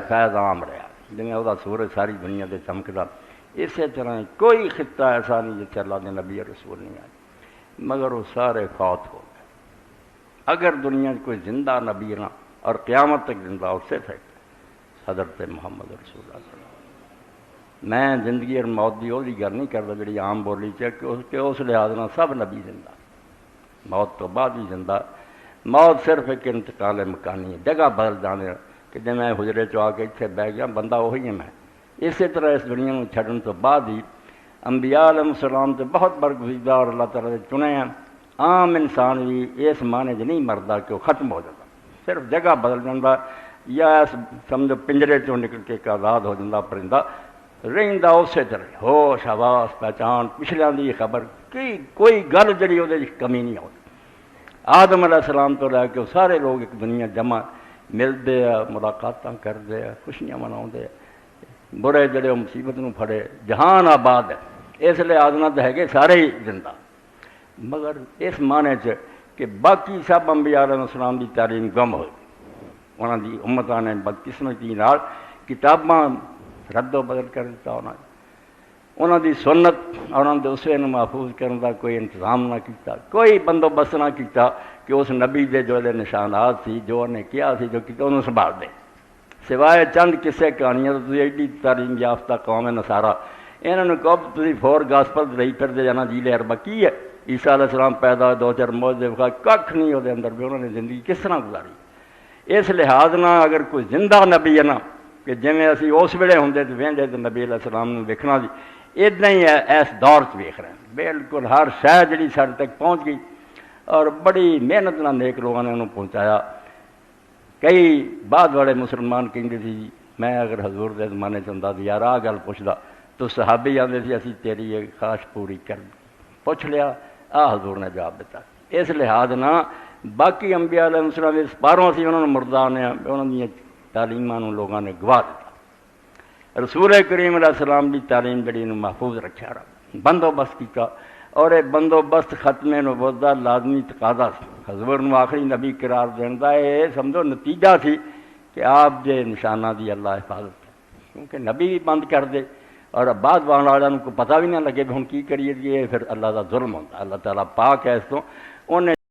فیض عام رہا جنہیں وہ سورج ساری دنیا سے چمکتا، اسی طرح کوئی خطہ ایسا نہیں جتنے اللہ کے نبی رسول نہیں آئے، مگر وہ سارے فوت ہو گئے۔ اگر دنیا کوئی زندہ نبی نہ اور قیامت تک زندہ ہو صرف ہے حضرت محمد رسول اللہ صلی اللہ علیہ وسلم۔ میں زندگی اور موت کی وہ گل نہیں کرتا جی عام بولی کہ اس لحاظ نہ سب نبی زندہ، موت تو بعد ہی زندہ۔ موت صرف ایک انتقال مکانی ہے، جگہ بدل جانے کہ جی میں حجرے چ آ کے اتنے بہ گیا بندہ وہی ہے میں۔ اسی طرح اس دنیا میں چھڈن تو بعد ہی انبیاء علیہ السلام سے بہت برگزیدہ اور اللہ تعالیٰ نے چنے ہیں، عام انسان بھی اس معنی نہیں مردا کہ وہ ختم ہو جاتا، صرف جگہ بدل جاتا یا سمجھو پنجرے چوں نکل کے ایک آزاد ہو جاتا پرندہ رہندا اسی طرح ہوش حواس پہچان پچھلیاں دی خبر کوئی گل جڑی وہ کمی نہیں ہوتی۔ آدم علیہ السلام تو لے کے سارے لوگ ایک دنیا جمع ملتے ہیں، ملاقات کرتے ہیں، خوشیاں مناؤندے، برے جڑے مصیبت نو پھڑے، جہان آباد ہے، اس لیے آدنا تو ہے کہ سارے ہی زندہ، مگر اس معنی چ کہ باقی سب انبیاء علیہ السلام کی تعلیم گم ہوئی، انہوں دی امتاں نے بدقسمتی نال کتاباں رد و بدل کر دیتا، انہوں دی سنت اور انہوں دے اسوے نو محفوظ کرنے کا کوئی انتظام نہ کیتا، کوئی بندوبست نہ کیتا کہ اس نبی دے جو نشانات سی جو انہیں کیا سی جو کیتا انہوں سنبھال دے، سوائے چند قصے کہانیاں تو ایڈی تعلیم یافتہ قوم نصارہ انہوں نے کہو تھی فور گاسپل رہی پھرتے جانا جیل اربا کی ہے، عیسیٰ علیہ السلام پیدا ہوئے 2-4 معجزے دکھائے، کھ نہیں وہ اندر بھی انہوں نے زندگی کس طرح گزاری۔ اس لحاظ نہ اگر کوئی زندہ نبی ہے نا کہ جی اسی اس ویلے ہوں تو وہدے تو نبی علیہ السلام نے ویکھنا سی، ادنا ہی ہے اس دور ویکھ رہے ہیں، بالکل ہر شے جڑی سارے تک پہنچ گئی اور بڑی محنت نہ نیک لوگوں نے انہوں پہنچایا۔ کئی بعد والے مسلمان کہتے تھے جی میں اگر حضور دے زمانے چاہتا تو یار آ گل پوچھتا تو صحابی آتے تھے اسی تیری یہ خواہش پوری کر پوچھ لیا، حضور نے جواب دیتا۔ اس لحاظ نہ باقی انبیاء علیہ السلام کے سپاروں سے انہوں نے مردان نے انہوں نے تعلیماں لوگوں نے گوا دیتا، رسول کریم علیہ السلام کی تعلیم جڑی محفوظ رکھا رہا، بندوبست کیا، اور یہ بندوبست ختم نبوت دا لازمی تقاضا سی، حضور نو آخری نبی قرار دین دا یہ سمجھو نتیجہ سی کہ آپ دے نشانہ دی اللہ حفاظت، کیونکہ نبی بھی بند کر دے اور بعد والوں کو پتہ بھی نہ لگے بھی ہن کی کریے، یہ پھر اللہ دا ظلم ہوتا، اللہ تعالیٰ پاک ہے اس تو انہیں